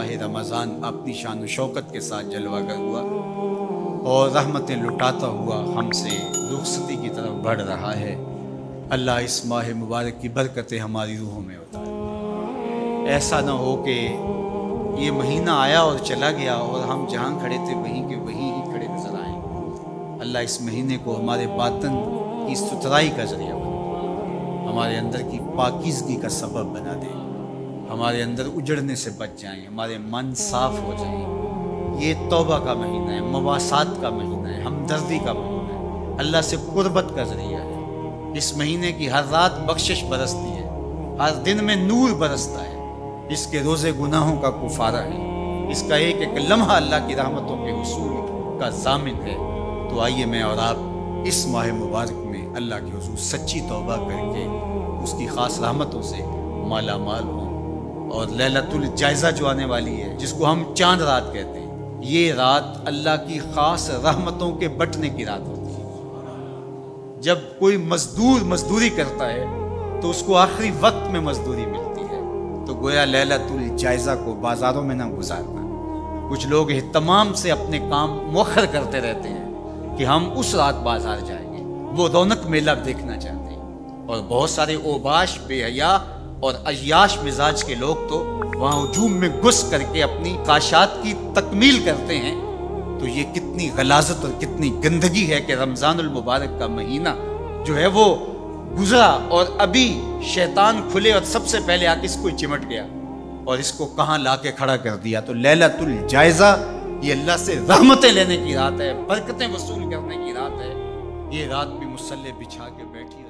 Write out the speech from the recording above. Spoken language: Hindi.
माह रमज़ान अपनी शान व शौकत के साथ जलवागर हुआ और रहमतें लुटाता हुआ हमसे रुखसती की तरफ बढ़ रहा है। अल्लाह इस माह मुबारक की बरकतें हमारी रूहों में उतारे। ऐसा न हो कि ये महीना आया और चला गया और हम जहाँ खड़े थे वहीं के वहीं ही खड़े नजर आए। अल्लाह इस महीने को हमारे बातन की सुथराई का जरिया बना, हमारे अंदर की पाकीज़गी का सबब बना दे, हमारे अंदर उजड़ने से बच जाएं, हमारे मन साफ हो जाएं। ये तौबा का महीना है, मवासात का महीना है, हमदर्दी का महीना है, अल्लाह से कुर्बत का जरिया है। इस महीने की हर रात बख्शिश बरसती है, हर दिन में नूर बरसता है। इसके रोज़े गुनाहों का कुफारा है, इसका एक एक लम्हा अल्लाह की रहमतों के हुसूल का जामिन है। तो आइए मैं और आप इस माह मुबारक में अल्लाह के हुजूर सच्ची तौबा करके उसकी ख़ास रहमतों से माला माल हों। और लैलतुल जायज़ा जो आने वाली है, जिसको हम चांद रात कहते हैं, ये रात अल्लाह की ख़ास रहमतों के बटने की रात होती है। जब कोई मजदूर मजदूरी करता है तो उसको आखिरी वक्त में मजदूरी मिलती है। तो गोया लैलतुल जायज़ा को बाज़ारों में ना गुजारना। कुछ लोग एहतमाम से अपने काम मुअख्खर करते रहते हैं कि हम उस रात बाजार जाएंगे, वो रौनक मेला देखना चाहते हैं। और बहुत सारे ओबाश, बेहया और अय्याश मिजाज के लोग तो वहाँ हजूम में घुस करके अपनी ख्वाहिशात की तकमील करते हैं। तो ये कितनी गलाजत और कितनी गंदगी है कि रमज़ानुल मुबारक का महीना जो है वो गुजरा और अभी शैतान खुले और सबसे पहले आके इसको चिमट गया और इसको कहाँ ला के खड़ा कर दिया। तो लैलतुल जायज़ा ये अल्लाह से रहमतें लेने की रात है, बरकतें वसूल करने की रात है। ये रात भी मुसल्ले बिछा के बैठी